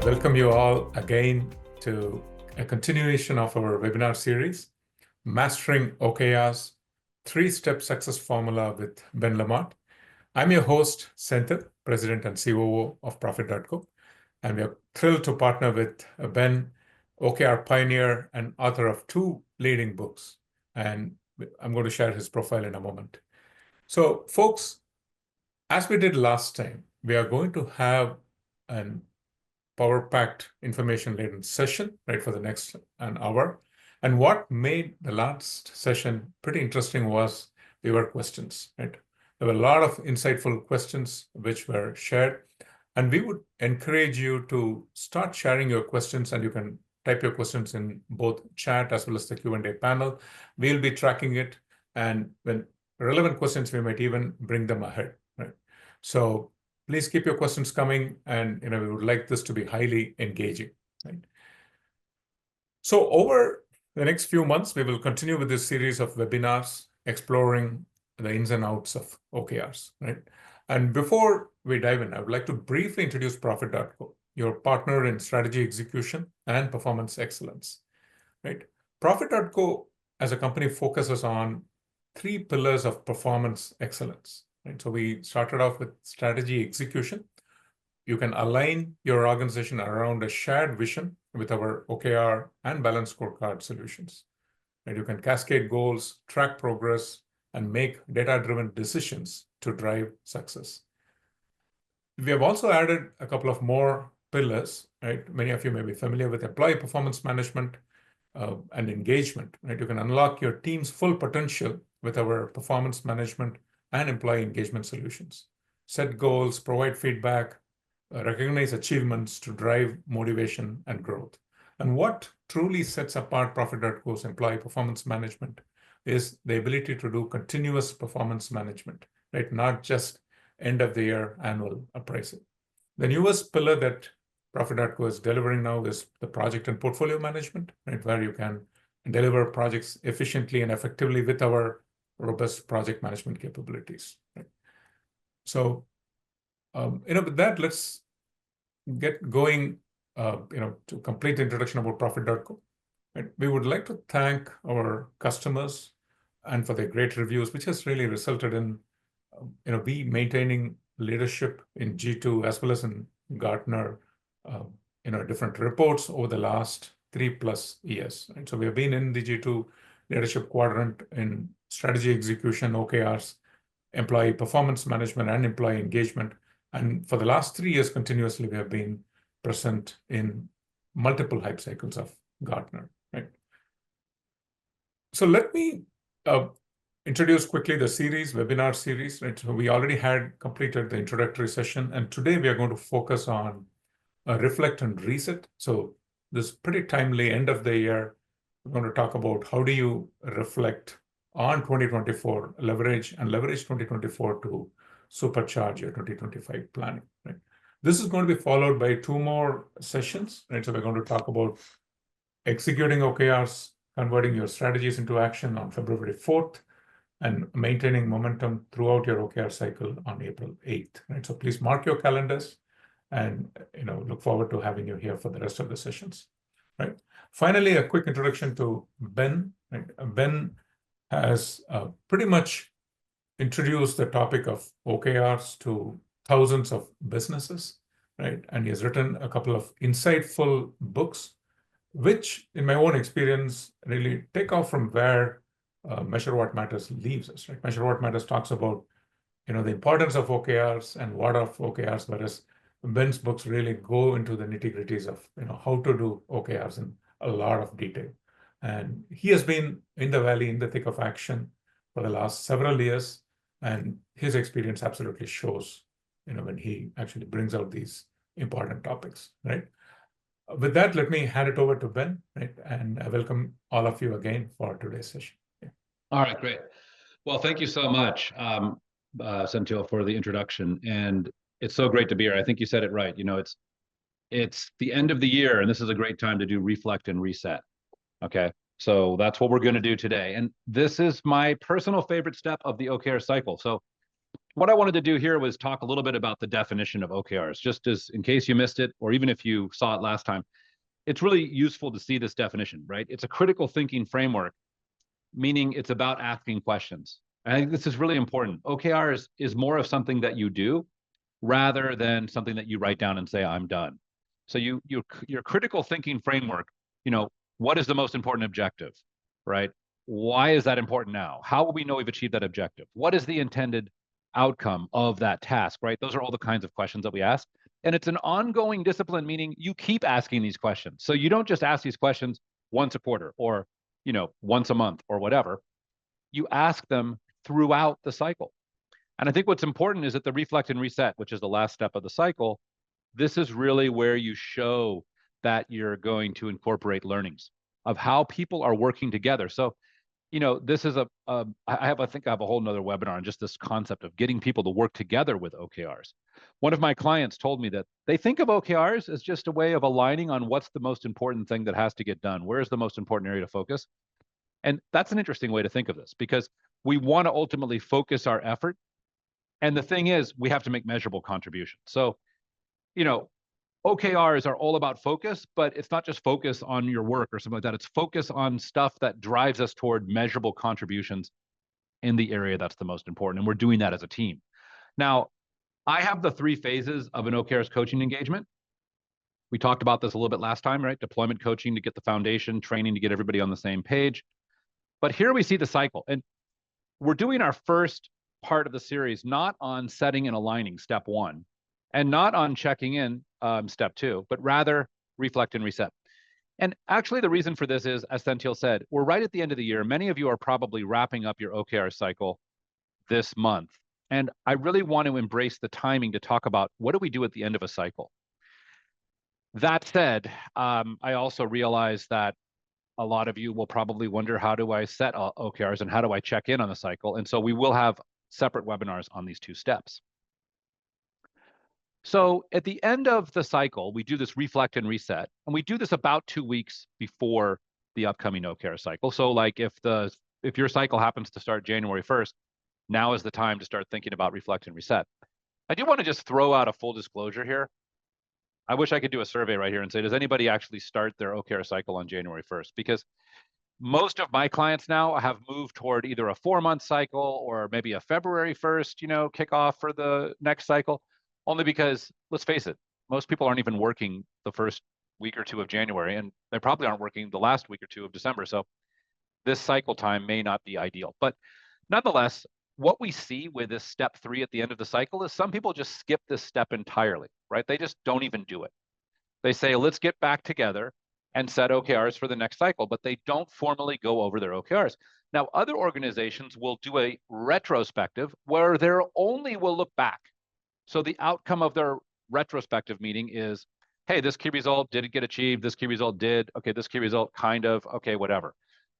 welcome you all again to a continuation of our webinar series, Mastering OKRs, 3-Step Success Formula with Ben Lamorte. I'm your host, Senthil, President and COO of Profit.co, and we are thrilled to partner with Ben, OKR pioneer and author of 2 leading books, and I'm going to share his profile in a moment. So, folks, as we did last time, we are going to have an power-packed, information-laden session, right, for the next an hour. And what made the last session pretty interesting was there were questions, right? There were a lot of insightful questions which were shared. And we would encourage you to start sharing your questions, and you can type your questions in both chat as well as the Q&A panel. We'll be tracking it. And when relevant questions, we might even bring them ahead, right? So please keep your questions coming, and we would like this to be highly engaging, right? So over the next few months, we will continue with this series of webinars exploring the ins and outs of OKRs, right? And before we dive in, I would like to briefly introduce Profit.co, your partner in strategy execution and performance excellence, right? Profit.co as a company focuses on 3 pillars of performance excellence. Right? So we started off with strategy execution. You can align your organization around a shared vision with our OKR and balanced scorecard solutions. And you can cascade goals, track progress, and make data-driven decisions to drive success. We have also added a couple of more pillars, right? Many of you may be familiar with employee performance management and engagement, right? You can unlock your team's full potential with our performance management and employee engagement solutions. Set goals, provide feedback, recognize achievements to drive motivation and growth. And what truly sets apart Profit.co's employee performance management is the ability to do continuous performance management, right? Not just end of the year annual appraisal. The newest pillar that Profit.co is delivering now is the project and portfolio management, right? Where you can deliver projects efficiently and effectively with our robust project management capabilities. Right? So, with that, let's get going, to complete the introduction about Profit.co. Right? We would like to thank our customers and for their great reviews, which has really resulted in, we maintaining leadership in G2 as well as in Gartner, different reports over the last 3+ years. Right? So we have been in the G2 leadership quadrant in strategy execution, OKRs, employee performance management, and employee engagement. And for the last 3 years continuously, we have been present in multiple hype cycles of Gartner. Right? So let me introduce quickly the webinar series. Right? So we already had completed the introductory session, and today we are going to focus on reflect and reset. So this pretty timely end of the year, we're going to talk about how do you reflect on 2024, leverage 2024 to supercharge your 2025 planning. Right? This is going to be followed by 2 more sessions. Right? So we're going to talk about executing OKRs, converting your strategies into action on February 4th, and maintaining momentum throughout your OKR cycle on April 8th. Right? So please mark your calendars, and look forward to having you here for the rest of the sessions. Right? Finally, a quick introduction to Ben. Right? Ben has pretty much introduced the topic of OKRs to thousands of businesses, right? And he has written a couple of insightful books, which, in my own experience, really take off from where Measure What Matters leaves us. Right? Measure What Matters talks about, the importance of OKRs and what are OKRs, whereas Ben's books really go into the nitty-gritties of, how to do OKRs in a lot of detail. And he has been in the valley, in the thick of action for the last several years, and his experience absolutely shows, when he actually brings out these important topics, right? With that, let me hand it over to Ben, right? And I welcome all of you again for today's session. Yeah. All right, great. Well, thank you so much, Senthil, for the introduction. And it's so great to be here. I think you said it right. It's the end of the year, and this is a great time to do reflect and reset. Okay, so that's what we're going to do today. And this is my personal favorite step of the OKR cycle. So what I wanted to do here was talk a little bit about the definition of OKRs, just as in case you missed it, or even if you saw it last time. It's really useful to see this definition, right? It's a critical thinking framework, meaning it's about asking questions. And I think this is really important. OKRs is more of something that you do rather than something that you write down and say, I'm done. So your critical thinking framework, what is the most important objective, right? Why is that important now? How will we know we've achieved that objective? What is the intended outcome of that task, right? Those are all the kinds of questions that we ask. And it's an ongoing discipline, meaning you keep asking these questions. So you don't just ask these questions once a quarter or, once a month or whatever. You ask them throughout the cycle. And I think what's important is that the reflect and reset, which is the last step of the cycle, this is really where you show that you're going to incorporate learnings of how people are working together. So, this is I think I have a whole nother webinar on just this concept of getting people to work together with OKRs. One of my clients told me that they think of OKRs as just a way of aligning on what's the most important thing that has to get done. Where's the most important area to focus? And that's an interesting way to think of this, because we want to ultimately focus our effort. And the thing is, we have to make measurable contributions. So, OKRs are all about focus, but it's not just focus on your work or something like that. It's focus on stuff that drives us toward measurable contributions in the area that's the most important. And we're doing that as a team. Now, I have the 3 phases of an OKRs coaching engagement. We talked about this a little bit last time, right? Deployment coaching to get the foundation, training to get everybody on the same page. But here we see the cycle. And we're doing our first part of the series not on setting and aligning, step 1, and not on checking in, step 2, but rather reflect and reset. And actually, the reason for this is, as Senthil said, we're right at the end of the year. Many of you are probably wrapping up your OKR cycle this month. And I really want to embrace the timing to talk about what do we do at the end of a cycle. That said, I also realize that a lot of you will probably wonder, how do I set OKRs and how do I check in on the cycle? And so we will have separate webinars on these 2 steps. So at the end of the cycle, we do this reflect and reset, and we do this about 2 weeks before the upcoming OKR cycle. So like if your cycle happens to start January 1st, now is the time to start thinking about reflect and reset. I do want to just throw out a full disclosure here. I wish I could do a survey right here and say, does anybody actually start their OKR cycle on January 1st? Because most of my clients now have moved toward either a 4-month cycle or maybe a February 1st, kickoff for the next cycle. Only because, let's face it, most people aren't even working the first week or 2 of January, and they probably aren't working the last week or 2 of December. So this cycle time may not be ideal. But nonetheless, what we see with this step 3 at the end of the cycle is some people just skip this step entirely, right? They just don't even do it. They say, let's get back together and set OKRs for the next cycle, but they don't formally go over their OKRs. Now, other organizations will do a retrospective where they only will look back. So the outcome of their retrospective meeting is, hey, this key result, did it get achieved? This key result did. Okay, this key result kind of, okay, whatever.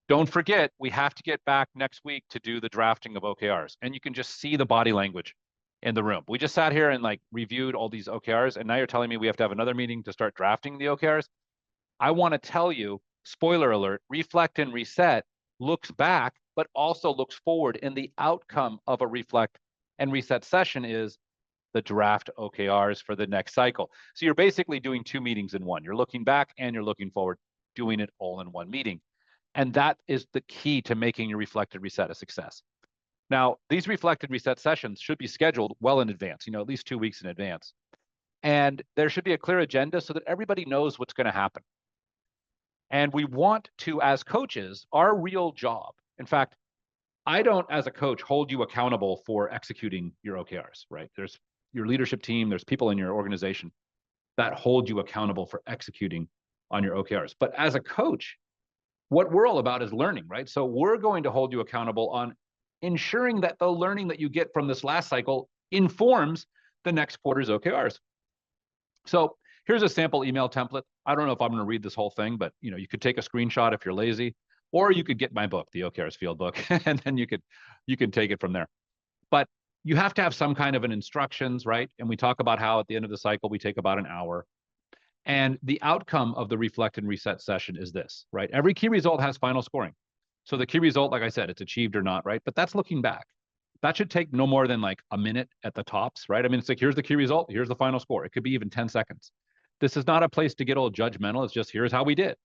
Don't forget, we have to get back next week to do the drafting of OKRs. And you can just see the body language in the room. We just sat here and reviewed all these OKRs, and now you're telling me we have to have another meeting to start drafting the OKRs. I want to tell you, spoiler alert, reflect and reset looks back, but also looks forward. And the outcome of a reflect and reset session is the draft OKRs for the next cycle. So you're basically doing 2 meetings in one. You're looking back and you're looking forward, doing it all in one meeting. And that is the key to making your reflect and reset a success. Now, these reflect and reset sessions should be scheduled well in advance, at least 2 weeks in advance. And there should be a clear agenda so that everybody knows what's going to happen. And we want to, as coaches, our real job, in fact, I don't, as a coach, hold you accountable for executing your OKRs, right? There's your leadership team, there's people in your organization that hold you accountable for executing on your OKRs. But as a coach, what we're all about is learning, right? So we're going to hold you accountable on ensuring that the learning that you get from this last cycle informs the next quarter's OKRs. So here's a sample email template. I don't know if I'm going to read this whole thing, but you could take a screenshot if you're lazy, or you could get my book, the OKRs Field Book, and then you can take it from there. But you have to have some kind of an instructions, right? And we talk about how at the end of the cycle, we take about an hour. And the outcome of the reflect and reset session is this, right? Every key result has final scoring. So the key result, like I said, it's achieved or not, right? But that's looking back. That should take no more than like a minute at the tops, right? I mean, it's like, here's the key result, here's the final score. It could be even 10 seconds. This is not a place to get all judgmental. It's just, here's how we did.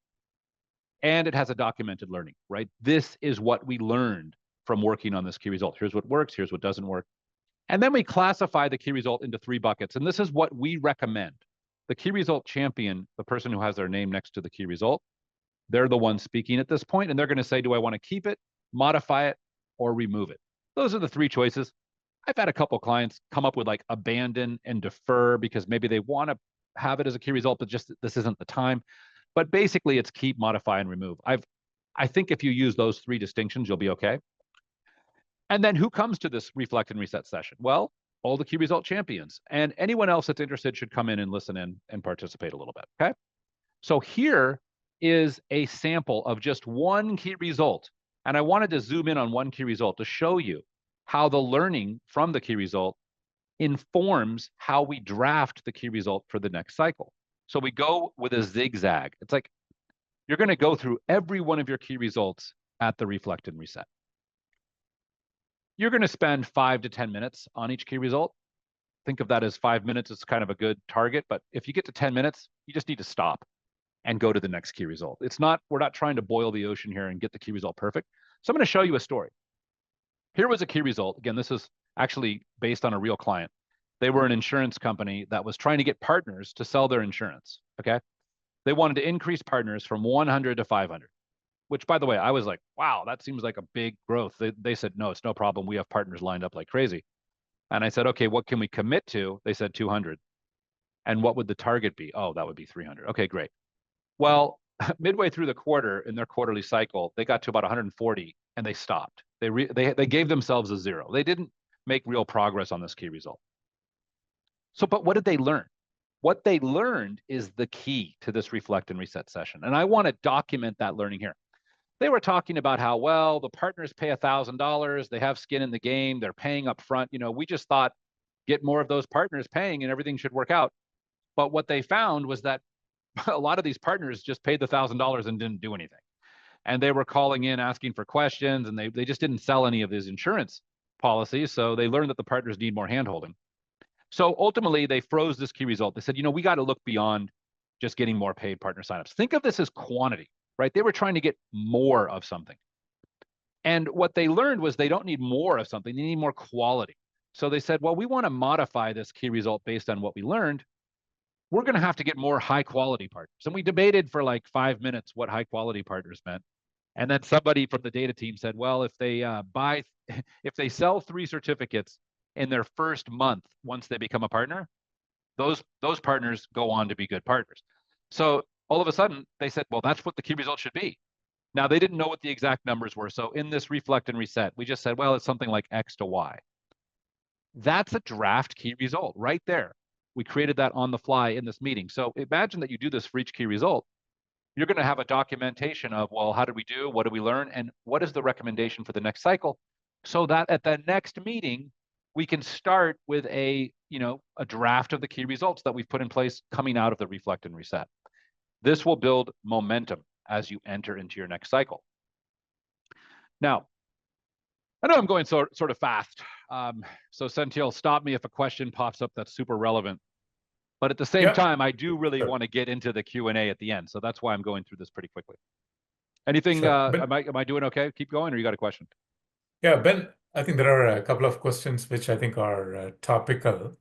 And it has a documented learning, right? This is what we learned from working on this key result. Here's what works, here's what doesn't work. And then we classify the key result into 3 buckets. And this is what we recommend. The key result champion, the person who has their name next to the key result, they're the ones speaking at this point, and they're going to say, do I want to keep it, modify it, or remove it? Those are the 3 choices. I've had a couple clients come up with like abandon and defer because maybe they want to have it as a key result, but just this isn't the time. But basically, it's keep, modify, and remove. I think if you use those 3 distinctions, you'll be okay. And then who comes to this reflect and reset session? Well, all the key result champions, and anyone else that's interested should come in and listen in and participate a little bit. Okay. So here is a sample of just one key result. And I wanted to zoom in on one key result to show you how the learning from the key result informs how we draft the key result for the next cycle. So we go with a zigzag. It's like you're going to go through every one of your key results at the reflect and reset. You're going to spend 5 to 10 minutes on each key result. Think of that as 5 minutes as kind of a good target. But if you get to 10 minutes, you just need to stop and go to the next key result. We're not trying to boil the ocean here and get the key result perfect. So I'm going to show you a story. Here was a key result. Again, this is actually based on a real client. They were an insurance company that was trying to get partners to sell their insurance. Okay. They wanted to increase partners from 100 to 500, which, by the way, I was like, wow, that seems like a big growth. They said, no, it's no problem. We have partners lined up like crazy. And I said, okay, what can we commit to? They said 200. And what would the target be? Oh, that would be 300. Okay, great. Well, midway through the quarter in their quarterly cycle, they got to about 140 and they stopped. They gave themselves a 0. They didn't make real progress on this key result. So, but what did they learn? What they learned is the key to this reflect and reset session. And I want to document that learning here. They were talking about how, well, the partners pay $1,000. They have skin in the game. They're paying up front. We just thought get more of those partners paying and everything should work out. But what they found was that a lot of these partners just paid the $1,000 and didn't do anything. And they were calling in asking for questions, and they just didn't sell any of these insurance policies. So they learned that the partners need more handholding. So ultimately, they froze this key result. They said, we got to look beyond just getting more paid partner signups. Think of this as quantity, right? They were trying to get more of something. And what they learned was they don't need more of something. They need more quality. So they said, well, we want to modify this key result based on what we learned. We're going to have to get more high quality partners. And we debated for like 5 minutes what high quality partners meant. And then somebody from the data team said, well, if they sell 3 certificates in their first month, once they become a partner, those partners go on to be good partners. So all of a sudden they said, well, that's what the key result should be. Now they didn't know what the exact numbers were. So in this reflect and reset, we just said, well, it's something like X to Y. That's a draft key result right there. We created that on the fly in this meeting. So imagine that you do this for each key result. You're going to have a documentation of, well, how did we do? What did we learn? And what is the recommendation for the next cycle? So that at the next meeting, we can start with a draft of the key results that we've put in place coming out of the reflect and reset. This will build momentum as you enter into your next cycle. Now, I know I'm going sort of fast. So Senthil, stop me if a question pops up that's super relevant. But at the same time, I do really want to get into the Q&A at the end. So that's why I'm going through this pretty quickly. Anything, am I doing okay? Keep going, or you got a question? Yeah, Ben, I think there are a couple of questions which I think are topical.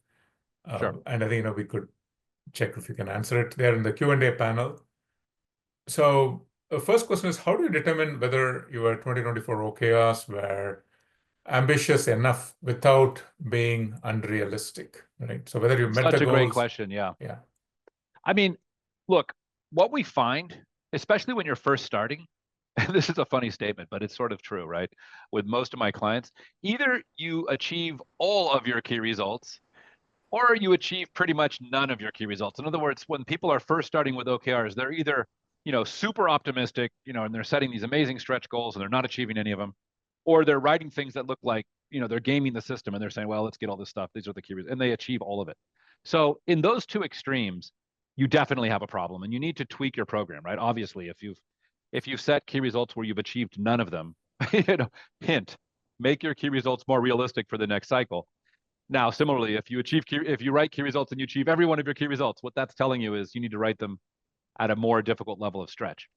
Sure. And I think, we could check if you can answer it there in the Q&A panel. So the first question is, how do you determine whether your 2024 OKRs were ambitious enough without being unrealistic, right? So whether you met the goals. Such a great question, yeah. Yeah. I mean, look, what we find, especially when you're first starting, this is a funny statement, but it's sort of true, right? With most of my clients, either you achieve all of your key results or you achieve pretty much none of your key results. In other words, when people are first starting with OKRs, they're either, super optimistic, and they're setting these amazing stretch goals and they're not achieving any of them, or they're writing things that look like, they're gaming the system and they're saying, well, let's get all this stuff. These are the key results, and they achieve all of it. So in those two extremes, you definitely have a problem and you need to tweak your program, right? Obviously, if you've set key results where you've achieved none of them, hint, make your key results more realistic for the next cycle. Now, similarly, if you write key results and you achieve every one of your key results, what that's telling you is you need to write them at a more difficult level of stretch.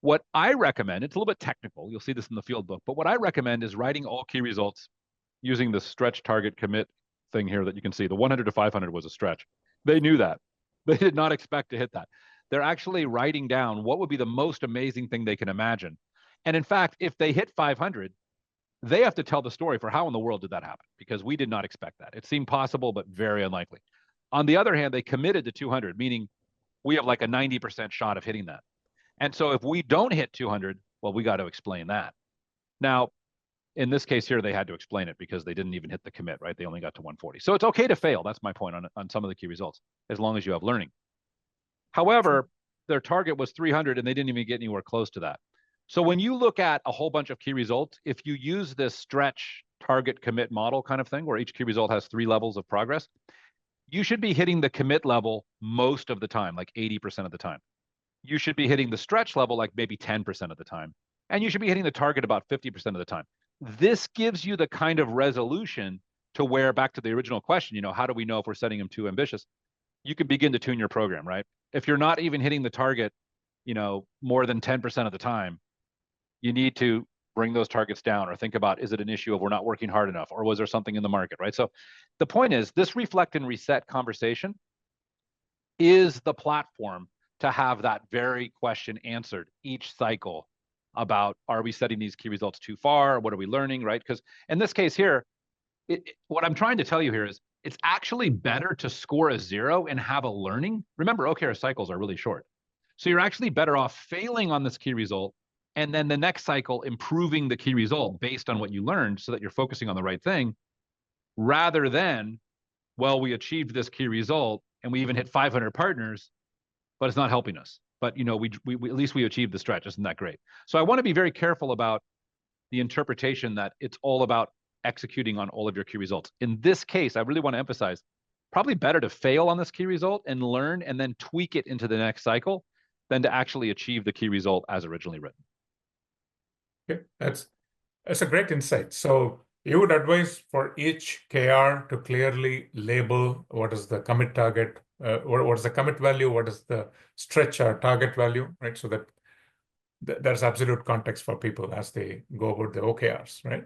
What I recommend, it's a little bit technical, you'll see this in the field book, but what I recommend is writing all key results using the stretch target commit thing here that you can see. The 100 to 500 was a stretch. They knew that. They did not expect to hit that. They're actually writing down what would be the most amazing thing they can imagine. And in fact, if they hit 500, they have to tell the story for how in the world did that happen? Because we did not expect that. It seemed possible, but very unlikely. On the other hand, they committed to 200, meaning we have like a 90% shot of hitting that. And so if we don't hit 200, well, we got to explain that. Now, in this case here, they had to explain it because they didn't even hit the commit, right? They only got to 140. So it's okay to fail. That's my point on some of the key results, as long as you have learning. However, their target was 300 and they didn't even get anywhere close to that. So when you look at a whole bunch of key results, if you use this stretch target commit model kind of thing, where each key result has 3 levels of progress, you should be hitting the commit level most of the time, like 80% of the time. You should be hitting the stretch level like maybe 10% of the time. And you should be hitting the target about 50% of the time. This gives you the kind of resolution to where, back to the original question, how do we know if we're setting them too ambitious? You can begin to tune your program, right? If you're not even hitting the target, more than 10% of the time, you need to bring those targets down or think about, is it an issue of we're not working hard enough, or was there something in the market, right? So the point is, this reflect and reset conversation is the platform to have that very question answered each cycle about, are we setting these key results too far? What are we learning, right? Because in this case here, what I'm trying to tell you here is it's actually better to score a 0 and have a learning. Remember, OKR cycles are really short. So you're actually better off failing on this key result and then the next cycle improving the key result based on what you learned so that you're focusing on the right thing, rather than, well, we achieved this key result and we even hit 500 partners, but it's not helping us. But we at least we achieved the stretch. Isn't that great? So I want to be very careful about the interpretation that it's all about executing on all of your key results. In this case, I really want to emphasize, probably better to fail on this key result and learn and then tweak it into the next cycle than to actually achieve the key result as originally written. Okay, that's a great insight. So you would advise for each KR to clearly label what is the commit target, what is the commit value, what is the stretch or target value, right? So that there's absolute context for people as they go about the OKRs, right?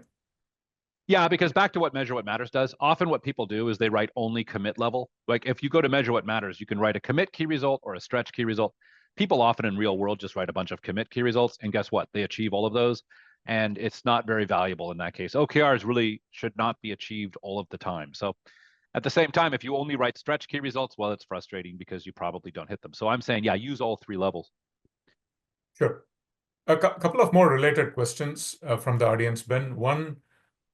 Yeah, because back to what Measure What Matters does, often what people do is they write only commit level. Like if you go to Measure What Matters, you can write a commit key result or a stretch key result. People often in real world just write a bunch of commit key results, and guess what? They achieve all of those, and it's not very valuable in that case. OKRs really should not be achieved all of the time. So at the same time, if you only write stretch key results, well, it's frustrating because you probably don't hit them. So I'm saying, yeah, use all 3 levels. Sure. A couple of more related questions from the audience, Ben. One,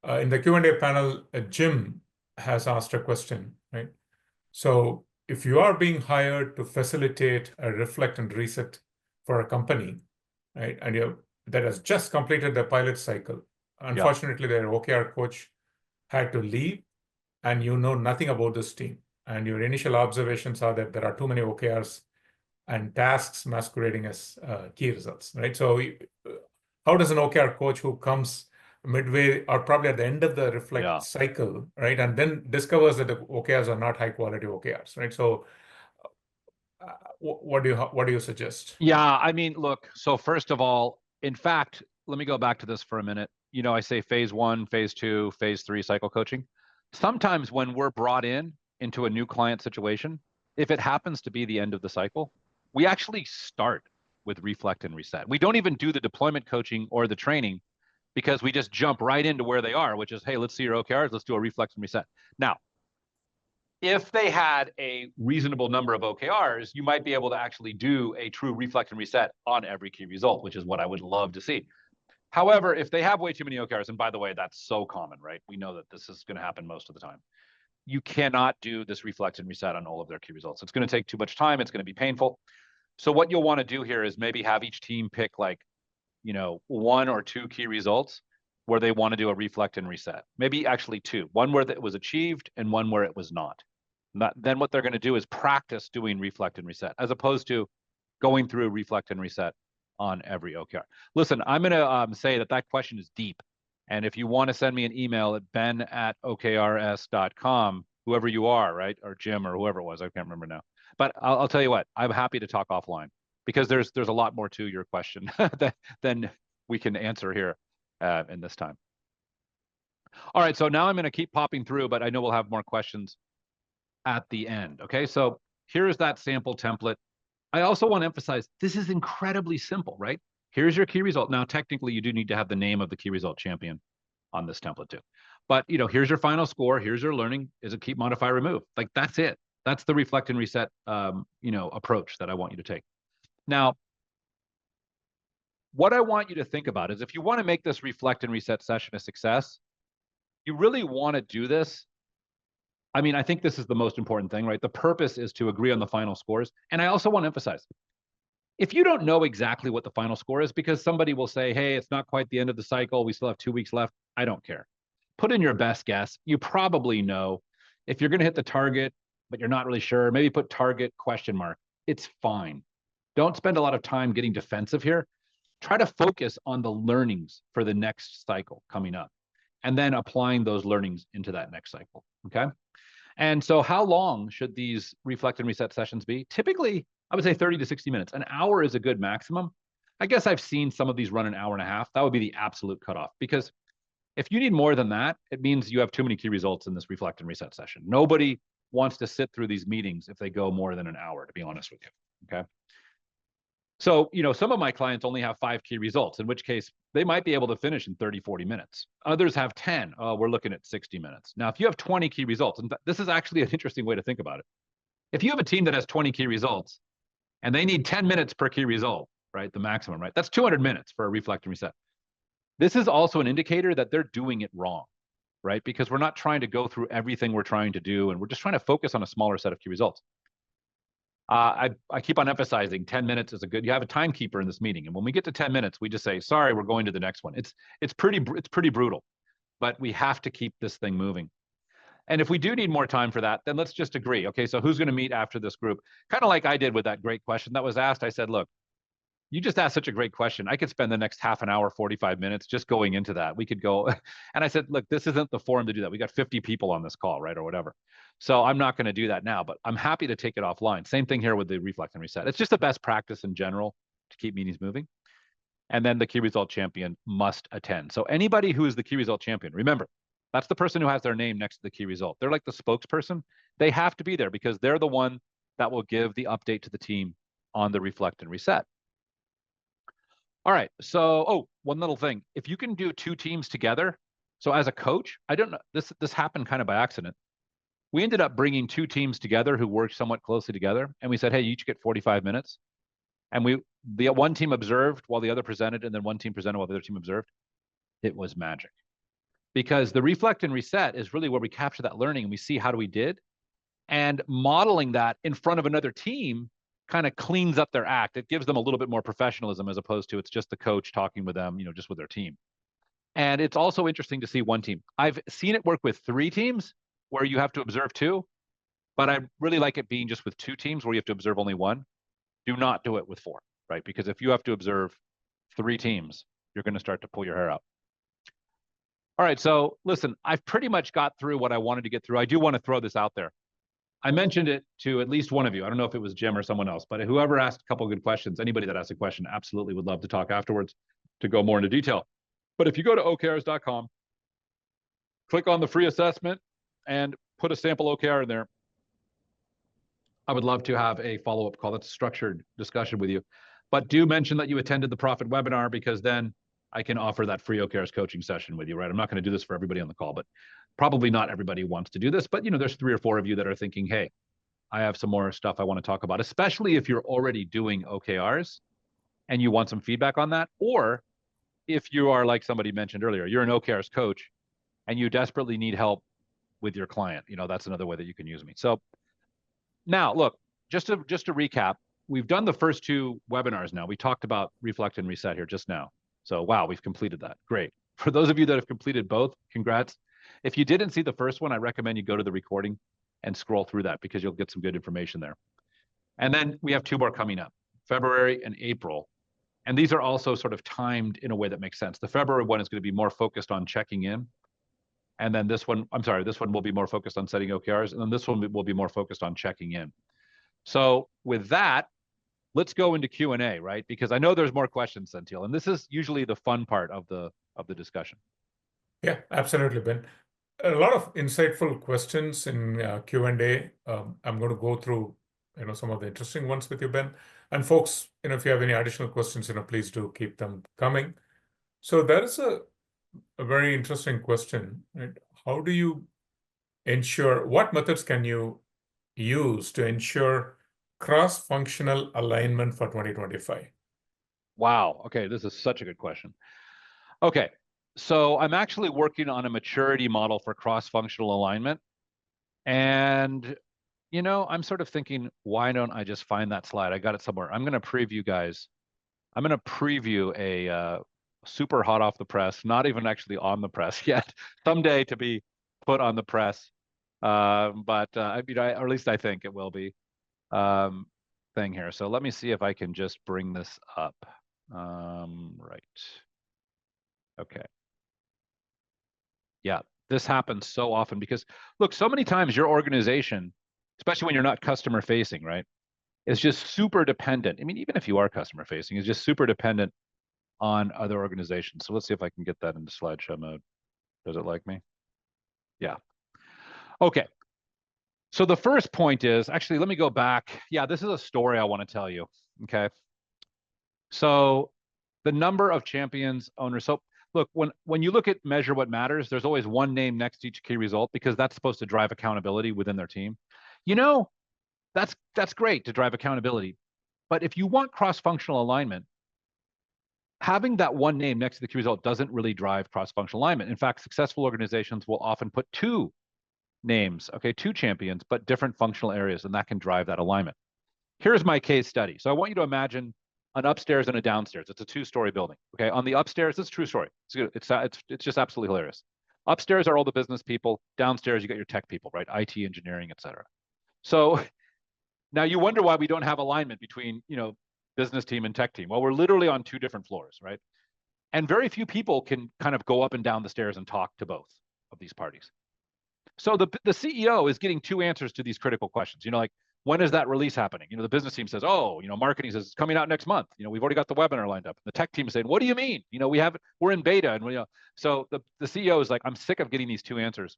in the Q&A panel, Jim has asked a question, right? So if you are being hired to facilitate a reflect and reset for a company, right, and that has just completed the pilot cycle, unfortunately, their OKR coach had to leave, and you know nothing about this team, and your initial observations are that there are too many OKRs and tasks masquerading as key results, right? So how does an OKR coach who comes midway or probably at the end of the reflect cycle, right, and then discovers that the OKRs are not high quality OKRs, right? So what do you suggest? Yeah, I mean, look, so first of all, in fact, let me go back to this for a minute. I say phase 1, phase 2, phase 3 cycle coaching. Sometimes when we're brought into a new client situation, if it happens to be the end of the cycle, we actually start with reflect and reset. We don't even do the deployment coaching or the training because we just jump right into where they are, which is, hey, let's see your OKRs, let's do a reflect and reset. Now, if they had a reasonable number of OKRs, you might be able to actually do a true reflect and reset on every key result, which is what I would love to see. However, if they have way too many OKRs, and by the way, that's so common, right? We know that this is going to happen most of the time. You cannot do this reflect and reset on all of their key results. It's going to take too much time. It's going to be painful. So what you'll want to do here is maybe have each team pick 1 or 2 key results where they want to do a reflect and reset. Maybe actually 2, one where it was achieved and one where it was not. Then what they're going to do is practice doing reflect and reset, as opposed to going through reflect and reset on every OKR. Listen, I'm going to say that question is deep. And if you want to send me an email at ben@okrs.com, whoever you are, right? Or Jim or whoever it was, I can't remember now. But I'll tell you what, I'm happy to talk offline because there's a lot more to your question than we can answer here in this time. All right, so now I'm going to keep popping through, but I know we'll have more questions at the end. Okay, so here's that sample template. I also want to emphasize this is incredibly simple, right? Here's your key result. Now, technically, you do need to have the name of the key result champion on this template too. But here's your final score. Here's your learning. Is it keep, modify, remove? Like that's it. That's the reflect and reset, approach that I want you to take. Now, what I want you to think about is if you want to make this reflect and reset session a success, you really want to do this. I mean, I think this is the most important thing, right? The purpose is to agree on the final scores. And I also want to emphasize, if you don't know exactly what the final score is, because somebody will say, hey, it's not quite the end of the cycle, we still have 2 weeks left, I don't care. Put in your best guess. You probably know. If you're going to hit the target, but you're not really sure, maybe put target question mark. It's fine. Don't spend a lot of time getting defensive here. Try to focus on the learnings for the next cycle coming up, and then applying those learnings into that next cycle, okay? And so how long should these reflect and reset sessions be? Typically, I would say 30 to 60 minutes. An hour is a good maximum. I guess I've seen some of these run an hour and a half. That would be the absolute cutoff, because if you need more than that, it means you have too many key results in this reflect and reset session. Nobody wants to sit through these meetings if they go more than an hour, to be honest with you, okay? So, some of my clients only have 5 key results, in which case they might be able to finish in 30, 40 minutes. Others have 10. Oh, we're looking at 60 minutes. Now, if you have 20 key results, and this is actually an interesting way to think about it. If you have a team that has 20 key results and they need 10 minutes per key result, right? The maximum, right? That's 200 minutes for a reflect and reset. This is also an indicator that they're doing it wrong, right? Because we're not trying to go through everything we're trying to do, and we're just trying to focus on a smaller set of key results. I keep on emphasizing 10 minutes is you have a timekeeper in this meeting. And when we get to 10 minutes, we just say, sorry, we're going to the next one. It's pretty brutal, but we have to keep this thing moving. And if we do need more time for that, then let's just agree. Okay, so who's going to meet after this group? Kind of like I did with that great question that was asked. I said, look, you just asked such a great question. I could spend the next half an hour, 45 minutes just going into that. We could go, and I said, look, this isn't the forum to do that. We got 50 people on this call, right, or whatever. So I'm not going to do that now, but I'm happy to take it offline. Same thing here with the reflect and reset. It's just a best practice in general to keep meetings moving. And then the key result champion must attend. So anybody who is the key result champion, remember, that's the person who has their name next to the key result. They're like the spokesperson. They have to be there because they're the one that will give the update to the team on the reflect and reset. All right, so, one little thing. If you can do 2 teams together, so as a coach, I don't know, this happened kind of by accident. We ended up bringing 2 teams together who worked somewhat closely together, and we said, hey, you each get 45 minutes. And the one team observed while the other presented, and then one team presented while the other team observed. It was magic. Because the reflect and reset is really where we capture that learning and we see how we did. And modeling that in front of another team kind of cleans up their act. It gives them a little bit more professionalism as opposed to it's just the coach talking with them, just with their team. And it's also interesting to see one team. I've seen it work with 3 teams where you have to observe 2, but I really like it being just with 2 teams where you have to observe only 1. Do not do it with 4, right? Because if you have to observe 3 teams, you're going to start to pull your hair out. All right, so listen, I've pretty much got through what I wanted to get through. I do want to throw this out there. I mentioned it to at least one of you. I don't know if it was Jim or someone else, but whoever asked a couple of good questions, anybody that asked a question absolutely would love to talk afterwards to go more into detail. But if you go to OKRs.com, click on the free assessment and put a sample OKR in there, I would love to have a follow-up call. That's a structured discussion with you. But do mention that you attended the Profit webinar, because then I can offer that free OKRs coaching session with you, right? I'm not going to do this for everybody on the call, but probably not everybody wants to do this. But, there's 3 or 4 of you that are thinking, hey, I have some more stuff I want to talk about, especially if you're already doing OKRs and you want some feedback on that. Or if you are, like somebody mentioned earlier, you're an OKRs coach and you desperately need help with your client. That's another way that you can use me. So now, look, just to recap, we've done the first 2 webinars now. We talked about reflect and reset here just now. So, wow, we've completed that. Great. For those of you that have completed both, congrats. If you didn't see the first one, I recommend you go to the recording and scroll through that because you'll get some good information there. And then we have 2 more coming up, February and April. And these are also sort of timed in a way that makes sense. The February one is going to be more focused on checking in. And then this one, I'm sorry, this one will be more focused on setting OKRs. And then this one will be more focused on checking in. So with that, let's go into Q&A, right? Because I know there's more questions, Senthil, and this is usually the fun part of the discussion. Yeah, absolutely, Ben. A lot of insightful questions in Q&A. I'm going to go through, some of the interesting ones with you, Ben. And folks, if you have any additional questions, please do keep them coming. So there is a very interesting question, right? How do you ensure, what methods can you use to ensure cross-functional alignment for 2025? Wow. Okay, this is such a good question. Okay, so I'm actually working on a maturity model for cross-functional alignment. And, I'm sort of thinking, why don't I just find that slide? I got it somewhere. I'm going to preview, guys. I'm going to preview a super hot off the press, not even actually on the press yet, someday to be put on the press. But or at least I think it will be, thing here. So let me see if I can just bring this up. Right. Okay. Yeah, this happens so often because, look, so many times your organization, especially when you're not customer facing, right, is just super dependent. I mean, even if you are customer facing, is just super dependent on other organizations. So let's see if I can get that into slideshow mode. Does it like me? Yeah. Okay. So the first point is, actually, let me go back. Yeah, this is a story I want to tell you. Okay. So the number of champions, owners. So look, when you look at measure what matters, there's always one name next to each key result because that's supposed to drive accountability within their team. That's great to drive accountability. But if you want cross-functional alignment, having that one name next to the key result doesn't really drive cross-functional alignment. In fact, successful organizations will often put two names, okay, two champions, but different functional areas, and that can drive that alignment. Here's my case study. So I want you to imagine an upstairs and a downstairs. It's a two-story building. Okay, on the upstairs, it's a true story. It's just absolutely hilarious. Upstairs are all the business people. Downstairs, you got your tech people, right? IT, engineering, et cetera. So now you wonder why we don't have alignment between, business team and tech team. Well, we're literally on two different floors, right? And very few people can kind of go up and down the stairs and talk to both of these parties. So the CEO is getting two answers to these critical questions. Like, when is that release happening? The business team says, oh, marketing says it's coming out next month. We've already got the webinar lined up. The tech team is saying, what do you mean? We're in beta. And so the CEO is like, I'm sick of getting these two answers.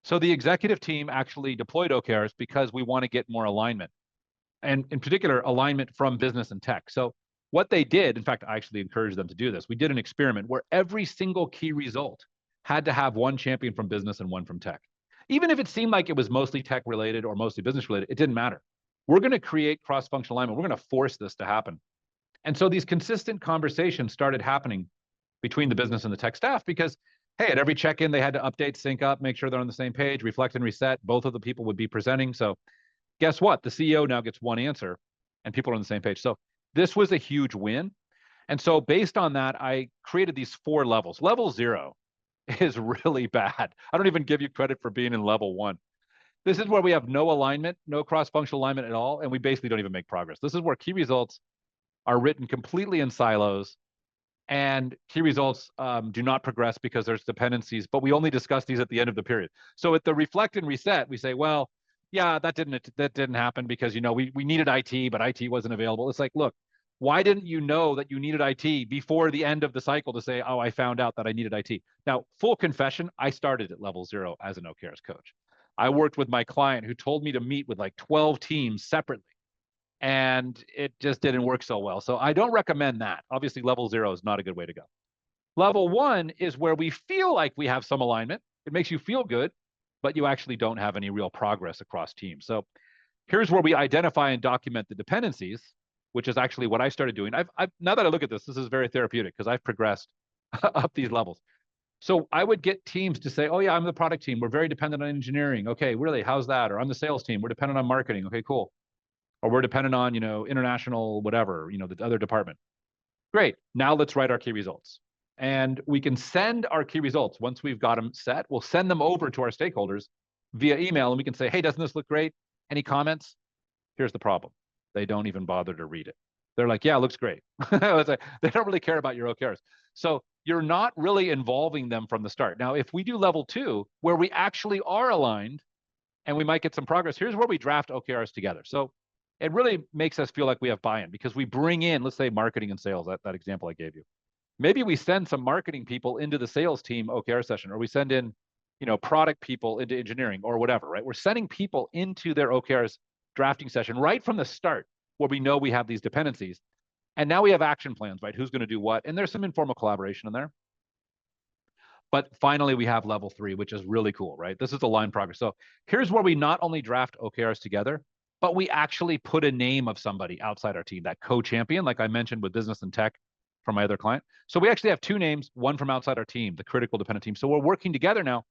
So the executive team actually deployed OKRs because we want to get more alignment, and in particular, alignment from business and tech. So what they did, in fact, I actually encouraged them to do this. We did an experiment where every single key result had to have one champion from business and one from tech. Even if it seemed like it was mostly tech related or mostly business related, it didn't matter. We're going to create cross-functional alignment. We're going to force this to happen. And so these consistent conversations started happening between the business and the tech staff because, hey, at every check-in, they had to update, sync up, make sure they're on the same page, reflect and reset. Both of the people would be presenting. So guess what? The CEO now gets one answer and people are on the same page. So this was a huge win. And so based on that, I created these 4 levels. Level 0 is really bad. I don't even give you credit for being in level 1. This is where we have no alignment, no cross-functional alignment at all, and we basically don't even make progress. This is where key results are written completely in silos, and key results do not progress because there's dependencies, but we only discuss these at the end of the period. So at the reflect and reset, we say, well, yeah, that didn't happen because we needed IT, but IT wasn't available. It's like, look, why didn't you know that you needed IT before the end of the cycle to say, oh, I found out that I needed IT? Now, full confession, I started at level 0 as an OKRs coach. I worked with my client who told me to meet with like 12 teams separately, and it just didn't work so well. So I don't recommend that. Obviously, level 0 is not a good way to go. Level 1 is where we feel like we have some alignment. It makes you feel good, but you actually don't have any real progress across teams. So here's where we identify and document the dependencies, which is actually what I started doing. Now that I look at this is very therapeutic because I've progressed up these levels. So I would get teams to say, oh yeah, I'm the product team. We're very dependent on engineering. Okay, really, how's that? Or I'm the sales team. We're dependent on marketing. Okay, cool. Or we're dependent on, international, whatever, the other department. Great, now let's write our key results. And we can send our key results. Once we've got them set, we'll send them over to our stakeholders via email, and we can say, hey, doesn't this look great? Any comments? Here's the problem. They don't even bother to read it. They're like, yeah, it looks great. It's like, they don't really care about your OKRs. So you're not really involving them from the start. Now, if we do level 2, where we actually are aligned and we might get some progress, here's where we draft OKRs together. So it really makes us feel like we have buy-in, because we bring in, let's say, marketing and sales, that example I gave you. Maybe we send some marketing people into the sales team OKR session, or we send in, product people into engineering or whatever, right? We're sending people into their OKRs drafting session right from the start, where we know we have these dependencies. And now we have action plans, right? Who's going to do what? And there's some informal collaboration in there. But finally, we have level 3, which is really cool, right? This is the line progress. So here's where we not only draft OKRs together, but we actually put a name of somebody outside our team, that co-champion, like I mentioned with business and tech from my other client. So we actually have 2 names, one from outside our team, the critical dependent team. So we're working together now.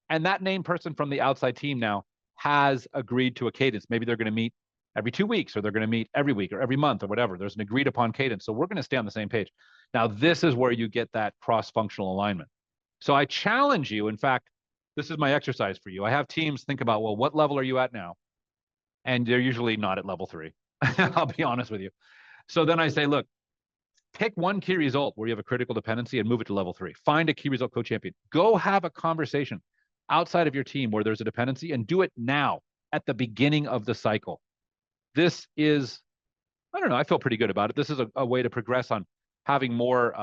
And that named person from the outside team now has agreed to a cadence. Maybe they're going to meet every 2 weeks, or they're going to meet every week or every month or whatever. There's an agreed upon cadence. So we're going to stay on the same page. Now, this is where you get that cross-functional alignment. So I challenge you. In fact, this is my exercise for you. I have teams think about, well, what level are you at now? And they're usually not at level 3. I'll be honest with you. So then I say, look, pick one key result where you have a critical dependency and move it to level 3. Find a key result co-champion. Go have a conversation outside of your team where there's a dependency, and do it now at the beginning of the cycle. This is, I don't know, I feel pretty good about it. This is a way to progress on having more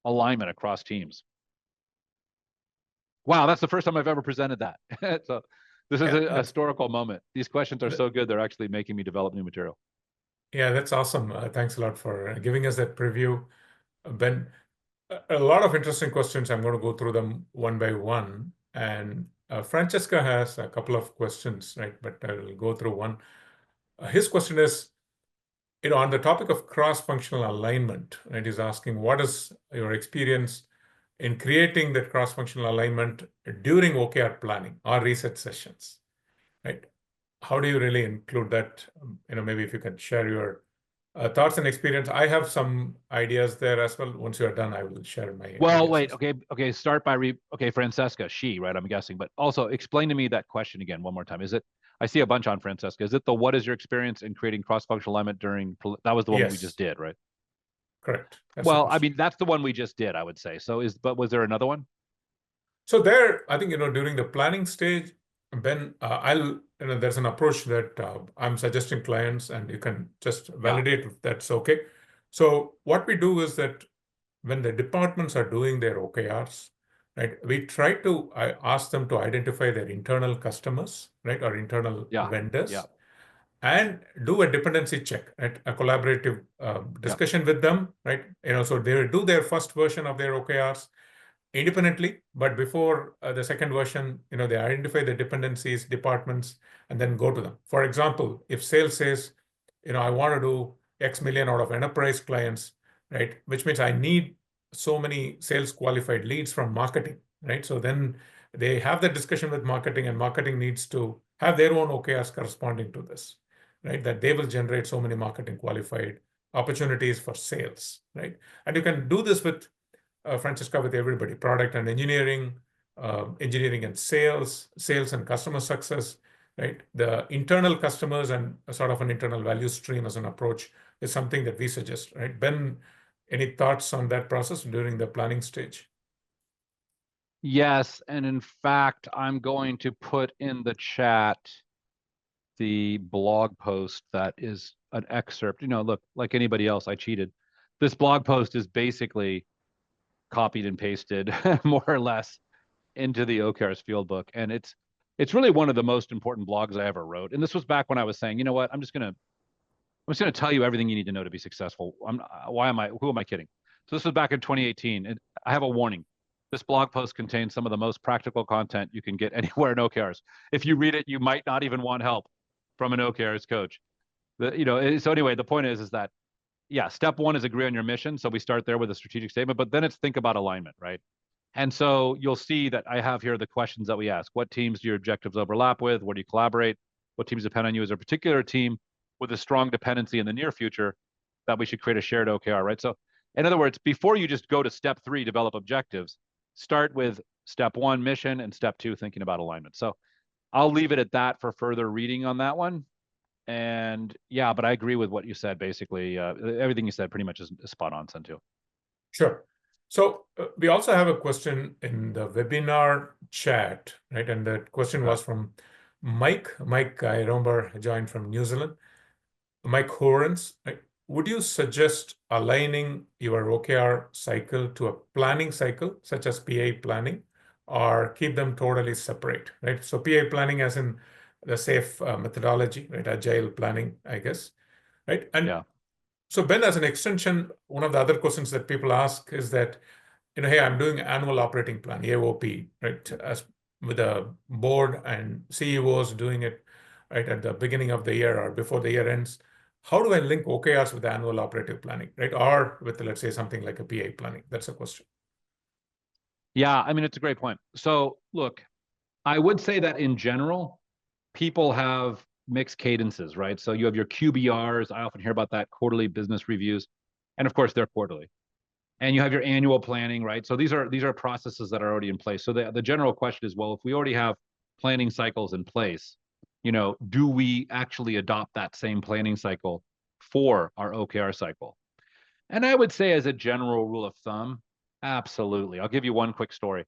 alignment across teams. Wow, that's the first time I've ever presented that. So this is a historical moment. These questions are so good, they're actually making me develop new material. Yeah, that's awesome. Thanks a lot for giving us that preview, Ben. A lot of interesting questions. I'm going to go through them one by one. And Francesca has a couple of questions, right? But I'll go through one. His question is, on the topic of cross-functional alignment, right? He's asking, what is your experience in creating that cross-functional alignment during OKR planning or research sessions, right? How do you really include that? Maybe if you can share your thoughts and experience. I have some ideas there as well. Once you're done, I will share my Well, ideas. wait, okay. Start by Francesca, she, right? I'm guessing, but also explain to me that question again one more time. Is it? I see a bunch on Francesca. Is it the what is your experience in creating cross-functional alignment during? That was the one we just did, right? Correct. Well, I mean, that's the one we just did, I would say. But was there another one? So there, I think, during the planning stage, Ben, there's an approach that I'm suggesting clients, and you can just validate if that's okay. So what we do is that when the departments are doing their OKRs, right, we try to ask them to identify their internal customers, right, or internal vendors, and do a dependency check, right, a collaborative discussion with them, right. So they do their first version of their OKRs independently, but before the second version, they identify the dependencies, departments, and then go to them. For example, if sales says, I want to do X million out of enterprise clients, right, which means I need so many sales qualified leads from marketing, right? So then they have the discussion with marketing, and marketing needs to have their own OKRs corresponding to this, right? That they will generate so many marketing qualified opportunities for sales, right? And you can do this with Francesca, with everybody, product and engineering, engineering and sales and customer success, right? The internal customers and a sort of an internal value stream as an approach is something that we suggest, right? Ben, any thoughts on that process during the planning stage? Yes, and in fact, I'm going to put in the chat the blog post that is an excerpt. Look, like anybody else, I cheated. This blog post is basically copied and pasted more or less into the OKRs field book. And it's really one of the most important blogs I ever wrote. And this was back when I was saying, you know what, I'm just gonna tell you everything you need to know to be successful. Who am I kidding? So this was back in 2018. I have a warning. This blog post contains some of the most practical content you can get anywhere in OKRs. If you read it, you might not even want help from an OKRs coach. So anyway, the point is that, yeah, step 1 is agree on your mission. So we start there with a strategic statement, but then it's think about alignment, right? And so you'll see that I have here the questions that we ask. What teams do your objectives overlap with? Where do you collaborate? What teams depend on you? Is there a particular team with a strong dependency in the near future that we should create a shared OKR, right? So in other words, before you just go to step 3, develop objectives, start with step 1, mission, and step 2, thinking about alignment. So I'll leave it at that for further reading on that one. And yeah, but I agree with what you said. Basically, everything you said pretty much is spot on, Santu. Sure. So we also have a question in the webinar chat, right? And the question was from Mike. Mike, I remember, joined from New Zealand. Mike Horens, right? Would you suggest aligning your OKR cycle to a planning cycle, such as PA planning, or keep them totally separate, right? So PA planning as in the safe methodology, right? Agile planning, I guess, right? And Yeah. so Ben, as an extension, one of the other questions that people ask is that, hey, I'm doing annual operating plan, AOP, right? As with a board and CEOs doing it right at the beginning of the year or before the year ends. How do I link OKRs with the annual operative planning, right? Or with, let's say, something like a PA planning? That's a question. Yeah, I mean, it's a great point. So look, I would say that in general, people have mixed cadences, right? So you have your QBRs. I often hear about that, quarterly business reviews. And of course, they're quarterly. And you have your annual planning, right? So these are processes that are already in place. So the general question is, well, if we already have planning cycles in place, do we actually adopt that same planning cycle for our OKR cycle? And I would say, as a general rule of thumb, absolutely. I'll give you one quick story.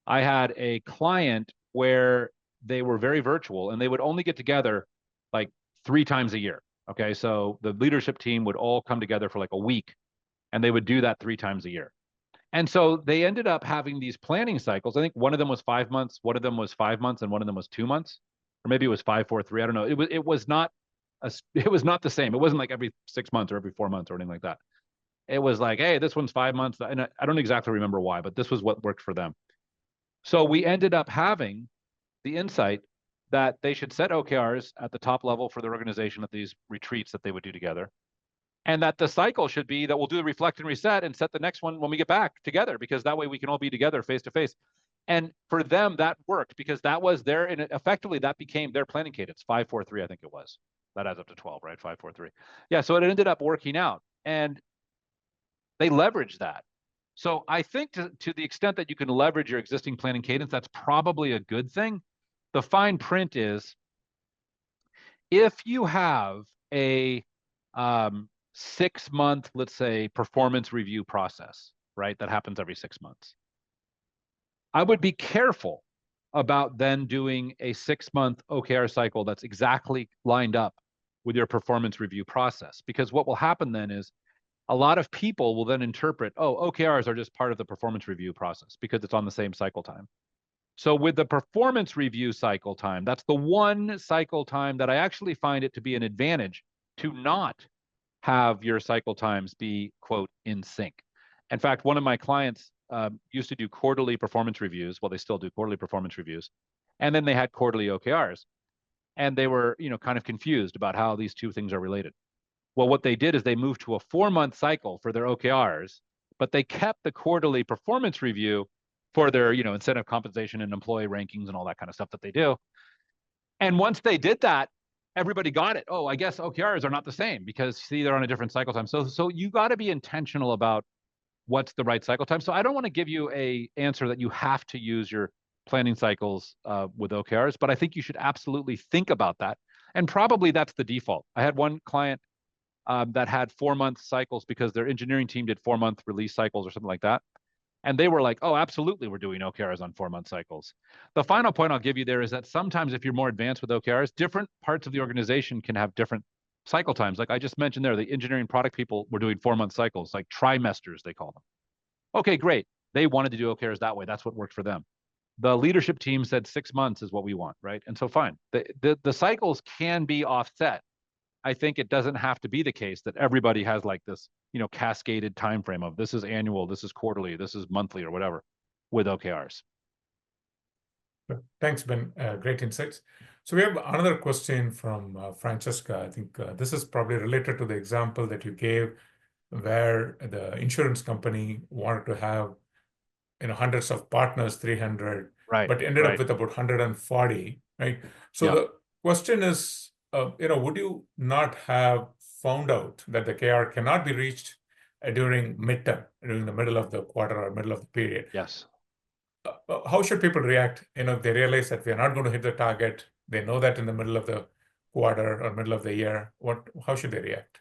I had a client where they were very virtual and they would only get together like 3 times a year. Okay. So the leadership team would all come together for like a week and they would do that 3 times a year. And so they ended up having these planning cycles. I think one of them was 5 months, one of them was 5 months, and one of them was 2 months, or maybe it was 5, 4, 3. I don't know. It was not the same. It wasn't like every 6 months or every 4 months or anything like that. It was like, hey, this one's 5 months. And I don't exactly remember why, but this was what worked for them. So we ended up having the insight that they should set OKRs at the top level for their organization at these retreats that they would do together. And that the cycle should be that we'll do the reflect and reset and set the next one when we get back together, because that way we can all be together face to face. And for them, that worked because that was and effectively that became their planning cadence. 5, 4, 3, I think it was. That adds up to 12, right? 5, 4, 3. Yeah. So it ended up working out. And they leverage that. So I think to the extent that you can leverage your existing planning cadence, that's probably a good thing. The fine print is, if you have a 6-month, let's say, performance review process, right, that happens every 6 months, I would be careful about then doing a 6-month OKR cycle that's exactly lined up with your performance review process. Because what will happen then is, a lot of people will then interpret, oh, OKRs are just part of the performance review process because it's on the same cycle time. So with the performance review cycle time, that's the one cycle time that I actually find it to be an advantage to not have your cycle times be, quote, in sync. In fact, one of my clients used to do quarterly performance reviews. Well, they still do quarterly performance reviews. And then they had quarterly OKRs. And they were, kind of confused about how these two things are related. Well, what they did is they moved to a 4-month cycle for their OKRs, but they kept the quarterly performance review for their, incentive compensation and employee rankings and all that kind of stuff that they do. And once they did that, everybody got it. Oh, I guess OKRs are not the same because, see, they're on a different cycle time. So you got to be intentional about what's the right cycle time. So I don't want to give you a answer that you have to use your planning cycles with OKRs, but I think you should absolutely think about that. And probably that's the default. I had one client that had 4-month cycles because their engineering team did 4-month release cycles or something like that. And they were like, oh, absolutely, we're doing OKRs on 4-month cycles. The final point I'll give you there is that sometimes if you're more advanced with OKRs, different parts of the organization can have different cycle times. Like I just mentioned there, the engineering product people were doing 4-month cycles, like trimesters, they call them. Okay, great. They wanted to do OKRs that way. That's what worked for them. The leadership team said 6 months is what we want, right? And so fine. The cycles can be offset. I think it doesn't have to be the case that everybody has like this, cascaded time frame of this is annual, this is quarterly, this is monthly or whatever with OKRs. Thanks, Ben. Great insights. So we have another question from Francesca. I think this is probably related to the example that you gave where the insurance company wanted to have hundreds of partners, 300, right, but ended up with about 140, right? So the question is, would you not have found out that the KR cannot be reached during midterm, during the middle of the quarter or middle of the period? Yes. How should people react? If they realize that we are not going to hit the target, they know that in the middle of the quarter or middle of the year, how should they react?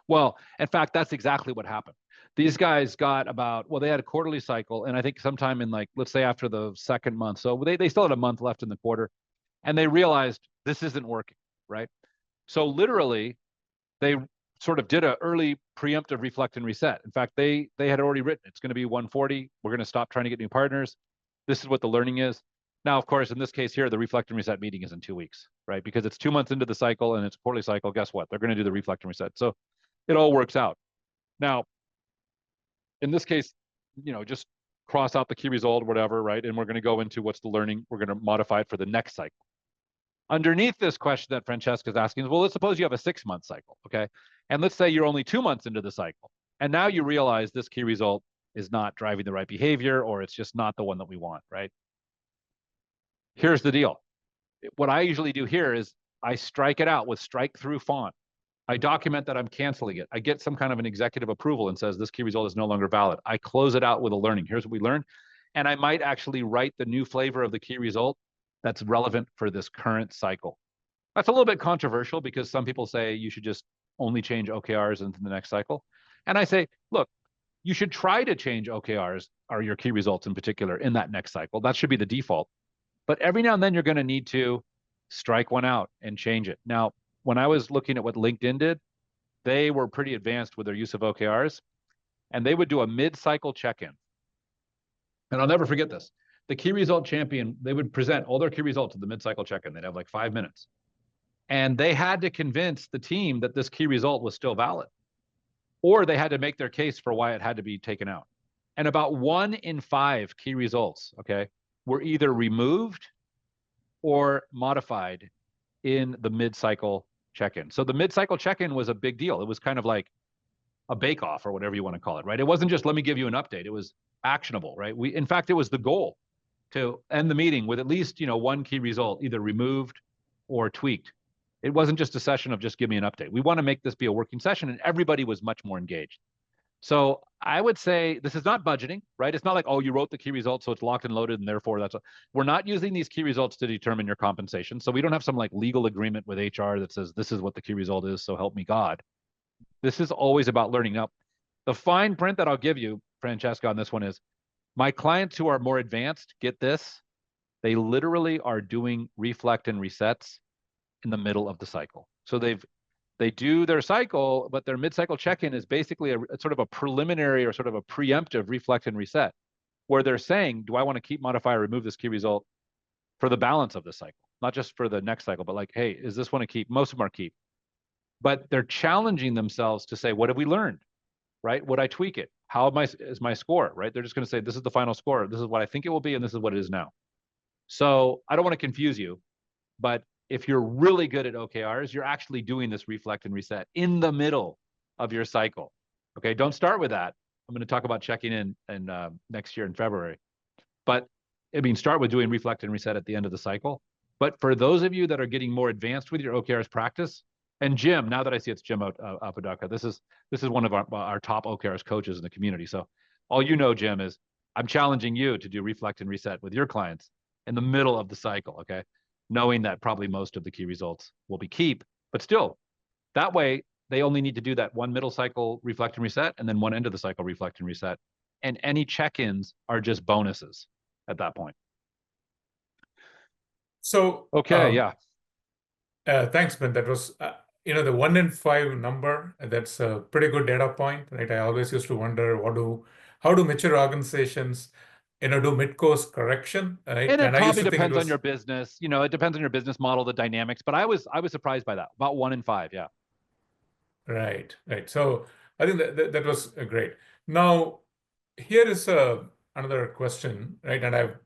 Well, in fact, that's exactly what happened. These guys got they had a quarterly cycle, and I think sometime in, like, let's say after the second month, so they still had a month left in the quarter, and they realized this isn't working, right? So literally, they sort of did an early preemptive reflect and reset. In fact, they had already written, it's going to be 140. We're going to stop trying to get new partners. This is what the learning is. Now, of course, in this case here, the reflect and reset meeting is in 2 weeks, right? Because it's 2 months into the cycle and it's a quarterly cycle. Guess what? They're going to do the reflect and reset. So it all works out. Now, in this case, just cross out the key result or whatever, right? And we're going to go into what's the learning. We're going to modify it for the next cycle. Underneath this question that Francesca is asking is, well, let's suppose you have a 6-month cycle, okay? And let's say you're only 2 months into the cycle. And now you realize this key result is not driving the right behavior, or it's just not the one that we want, right? Here's the deal. What I usually do here is I strike it out with strike through font. I document that I'm canceling it. I get some kind of an executive approval and says this key result is no longer valid. I close it out with a learning. Here's what we learned. And I might actually write the new flavor of the key result that's relevant for this current cycle. That's a little bit controversial because some people say you should just only change OKRs into the next cycle. And I say, look, you should try to change OKRs, or your key results in particular, in that next cycle. That should be the default. But every now and then you're going to need to strike one out and change it. Now, when I was looking at what LinkedIn did, they were pretty advanced with their use of OKRs, and they would do a mid-cycle check-in. And I'll never forget this. The key result champion, they would present all their key results at the mid-cycle check-in. They'd have like 5 minutes. And they had to convince the team that this key result was still valid, or they had to make their case for why it had to be taken out. And about 1 in 5 key results, okay, were either removed or modified in the mid-cycle check-in. So the mid-cycle check-in was a big deal. It was kind of like a bake-off or whatever you want to call it, right? It wasn't just let me give you an update. It was actionable, right? In fact, it was the goal to end the meeting with at least, 1 key result either removed or tweaked. It wasn't just a session of just give me an update. We want to make this be a working session, and everybody was much more engaged. So I would say this is not budgeting, right? It's not like, oh, you wrote the key result, so it's locked and loaded, and therefore we're not using these key results to determine your compensation. So we don't have some like legal agreement with HR that says this is what the key result is, so help me God. This is always about learning. Now, the fine print that I'll give you, Francesca, on this one is my clients who are more advanced, get this, they literally are doing reflect and resets in the middle of the cycle. So they do their cycle, but their mid-cycle check-in is basically a sort of a preliminary or sort of a preemptive reflect and reset, where they're saying, do I want to keep, modify, or remove this key result for the balance of the cycle? Not just for the next cycle, but like, hey, is this one a keep? Most of them are keep. But they're challenging themselves to say, what have we learned, right? Would I tweak it? How is my score, right? They're just going to say, this is the final score. This is what I think it will be, and this is what it is now. So I don't want to confuse you, but if you're really good at OKRs, you're actually doing this reflect and reset in the middle of your cycle. Okay, don't start with that. I'm going to talk about checking in next year in February. But start with doing reflect and reset at the end of the cycle. But for those of you that are getting more advanced with your OKRs practice, and Jim, now that I see it's Jim Apodaca, this is one of our top OKRs coaches in the community. So all you know, Jim, is I'm challenging you to do reflect and reset with your clients in the middle of the cycle, okay? Knowing that probably most of the key results will be keep, but still, that way they only need to do that 1 middle cycle reflect and reset, and then 1 end of the cycle reflect and reset. And any check-ins are just bonuses at that point. So, okay, yeah. Thanks, Ben. That was, the 1 in 5 number, that's a pretty good data point, right? I always used to wonder how do mature organizations do mid-course correction, right? And it I used probably to think depends on your business. It depends on your business model, the dynamics. But I was surprised by that. About 1 in 5, yeah. Right. So I think that was great. Now, here is another question, right? And I've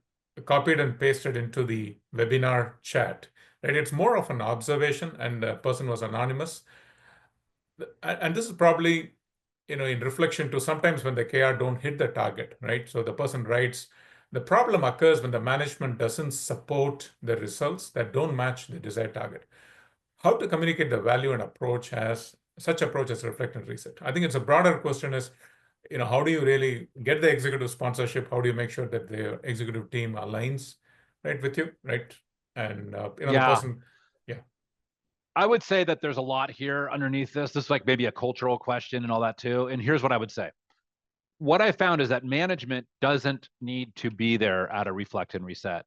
copied and pasted into the webinar chat, right? It's more of an observation, and the person was anonymous. And this is probably, in reflection to sometimes when the KR don't hit the target, right? So the person writes, the problem occurs when the management doesn't support the results that don't match the desired target. How to communicate the value and approach as reflect and reset? I think it's a broader question is, how do you really get the executive sponsorship? How do you make sure that the executive team aligns, right, with you, right? And, the person, yeah. I would say that there's a lot here underneath this. This is like maybe a cultural question and all that too. And here's what I would say. What I found is that management doesn't need to be there at a reflect and reset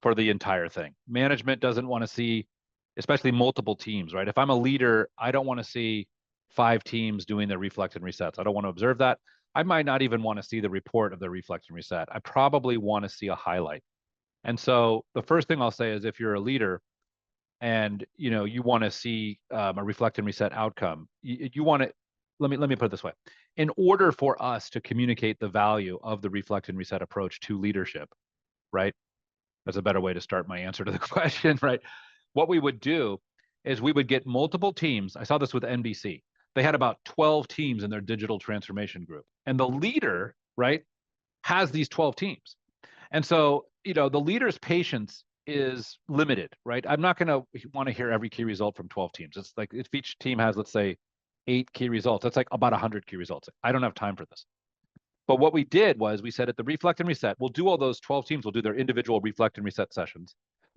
for the entire thing. Management doesn't want to see, especially multiple teams, right? If I'm a leader, I don't want to see 5 teams doing their reflect and resets. I don't want to observe that. I might not even want to see the report of the reflect and reset. I probably want to see a highlight. And so the first thing I'll say is if you're a leader and you want to see a reflect and reset outcome, you want to let me put it this way. In order for us to communicate the value of the reflect and reset approach to leadership, right? That's a better way to start my answer to the question, right? What we would do is we would get multiple teams. I saw this with NBC. They had about 12 teams in their digital transformation group. And the leader, right, has these 12 teams. And so, the leader's patience is limited, right? I'm not going to want to hear every key result from 12 teams. It's like if each team has, let's say, 8 key results, that's like about 100 key results. I don't have time for this. But what we did was we said at the reflect and reset, we'll do all those 12 teams, we'll do their individual reflect and reset sessions.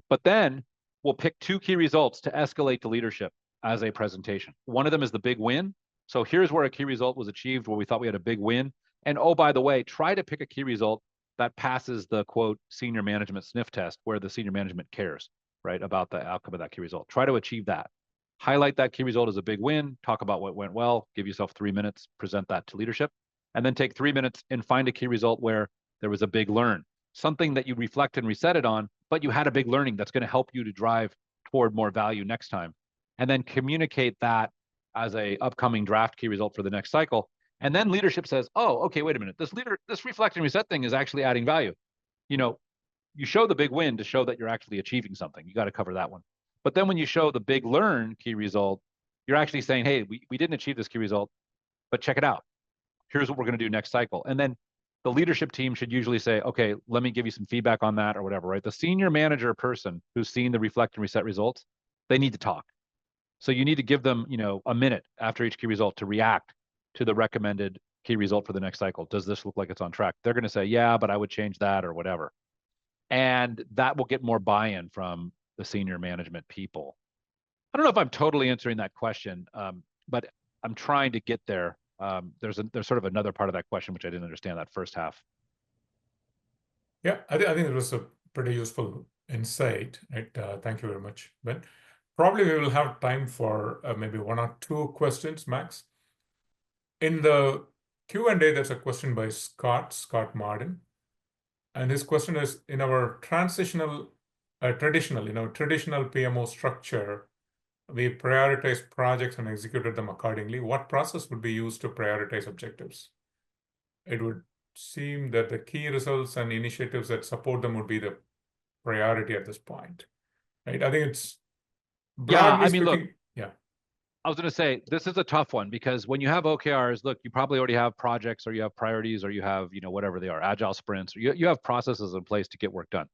But then we'll pick 2 key results to escalate to leadership as a presentation. One of them is the big win. So here's where a key result was achieved, where we thought we had a big win. And oh, by the way, try to pick a key result that passes the quote senior management sniff test, where the senior management cares, right, about the outcome of that key result. Try to achieve that. Highlight that key result as a big win, talk about what went well, give yourself 3 minutes, present that to leadership, and then take 3 minutes and find a key result where there was a big learn, something that you reflect and reset it on, but you had a big learning that's going to help you to drive toward more value next time. And then communicate that as a upcoming draft key result for the next cycle. And then leadership says, oh, okay, wait a minute. This reflect and reset thing is actually adding value. You show the big win to show that you're actually achieving something. You got to cover that one. But then when you show the big learn key result, you're actually saying, hey, we didn't achieve this key result, but check it out. Here's what we're going to do next cycle. And then the leadership team should usually say, okay, let me give you some feedback on that or whatever, right? The senior manager person who's seen the reflect and reset results, they need to talk. So you need to give them, a minute after each key result to react to the recommended key result for the next cycle. Does this look like it's on track? They're going to say, yeah, but I would change that or whatever. And that will get more buy-in from the senior management people. I don't know if I'm totally answering that question, but I'm trying to get there. There's sort of another part of that question which I didn't understand that first half. Yeah, I think it was a pretty useful insight. Right? Thank you very much, Ben. Probably we will have time for maybe 1 or 2 questions max. In the Q&A, there's a question by Scott Martin. And his question is, in our traditional PMO structure, we prioritize projects and executed them accordingly. What process would be used to prioritize objectives? It would seem that the key results and initiatives that support them would be the priority at this point, right? I think it's broadly speaking. Look, yeah. I was going to say, this is a tough one because when you have OKRs, look, you probably already have projects or you have priorities or you have, whatever they are, agile sprints, or you have processes in place to get work done.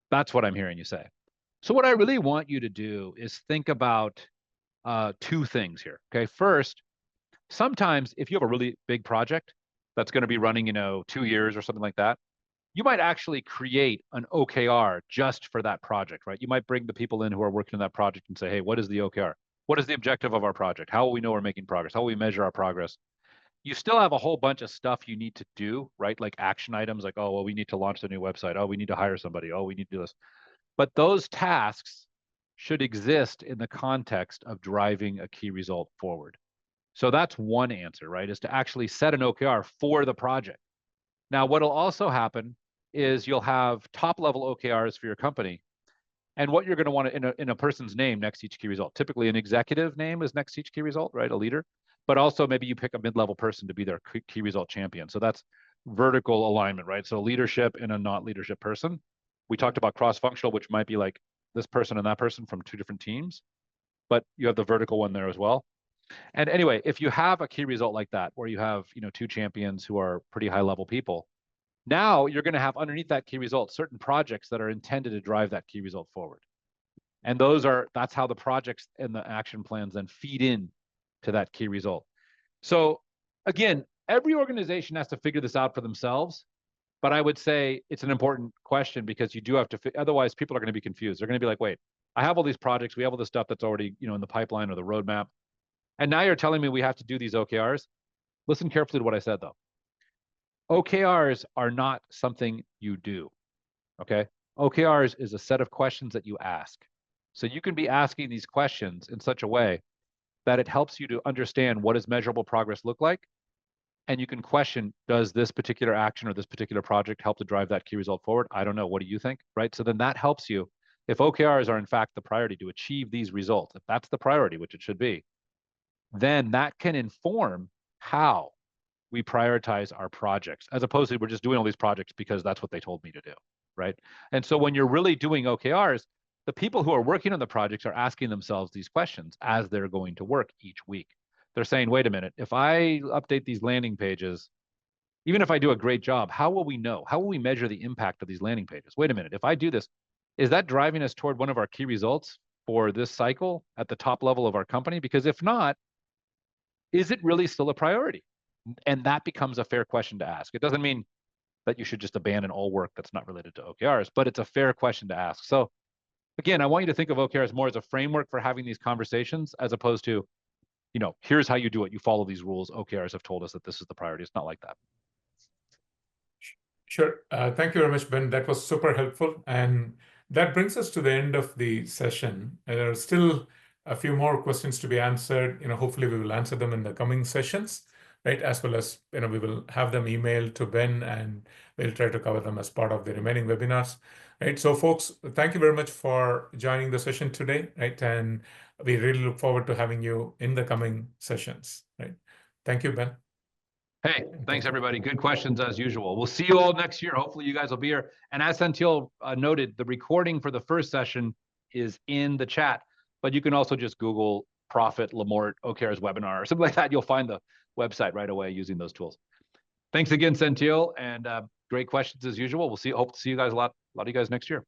That's what I'm hearing you say. So what I really want you to do is think about 2 things here. Okay. First, sometimes if you have a really big project that's going to be running, 2 years or something like that, you might actually create an OKR just for that project, right? You might bring the people in who are working on that project and say, hey, what is the OKR? What is the objective of our project? How will we know we're making progress? How will we measure our progress? You still have a whole bunch of stuff you need to do, right? Like action items, like, oh, well, we need to launch the new website. Oh, we need to hire somebody. Oh, we need to do this. But those tasks should exist in the context of driving a key result forward. So that's one answer, right? Is to actually set an OKR for the project. Now, what'll also happen is you'll have top level OKRs for your company. And what you're going to want to, in a person's name next to each key result. Typically an executive name is next to each key result, right? A leader. But also maybe you pick a mid-level person to be their key result champion. So that's vertical alignment, right? So leadership and a not leadership person. We talked about cross-functional, which might be like this person and that person from 2 different teams, but you have the vertical one there as well. And anyway, if you have a key result like that, where you have, 2 champions who are pretty high level people, now you're going to have underneath that key result certain projects that are intended to drive that key result forward. And that's how the projects and the action plans then feed in to that key result. So again, every organization has to figure this out for themselves. But I would say it's an important question because you do have to, otherwise people are going to be confused. They're going to be like, wait, I have all these projects. We have all this stuff that's already, in the pipeline or the roadmap. And now you're telling me we have to do these OKRs. Listen carefully to what I said, though. OKRs are not something you do, okay? OKRs is a set of questions that you ask. So you can be asking these questions in such a way that it helps you to understand what does measurable progress look like, and you can question, does this particular action or this particular project help to drive that key result forward? I don't know. What do you think, right? So then that helps you. If OKRs are in fact the priority to achieve these results, if that's the priority, which it should be, then that can inform how we prioritize our projects, as opposed to we're just doing all these projects because that's what they told me to do, right? And so when you're really doing OKRs, the people who are working on the projects are asking themselves these questions as they're going to work each week. They're saying, wait a minute, if I update these landing pages, even if I do a great job, how will we know? How will we measure the impact of these landing pages? Wait a minute, if I do this, is that driving us toward one of our key results for this cycle at the top level of our company? Because if not, is it really still a priority? And that becomes a fair question to ask. It doesn't mean that you should just abandon all work that's not related to OKRs, but it's a fair question to ask. So again, I want you to think of OKRs more as a framework for having these conversations, as opposed to, here's how you do it. You follow these rules. OKRs have told us that this is the priority. It's not like that. Sure. Thank you very much, Ben. That was super helpful. And that brings us to the end of the session. There are still a few more questions to be answered. Hopefully we will answer them in the coming sessions, right? As well as, we will have them emailed to Ben, and we'll try to cover them as part of the remaining webinars, right? So folks, thank you very much for joining the session today, right? And we really look forward to having you in the coming sessions, right? Thank you, Ben. Hey, thanks everybody. Good questions as usual. We'll see you all next year. Hopefully you guys will be here. And as Senthil noted, the recording for the first session is in the chat, but you can also just Google Profit Lamorte OKRs webinar or something like that. You'll find the website right away using those tools. Thanks again, Senthil, and great questions as usual. Hope to see you guys a lot of you guys next year.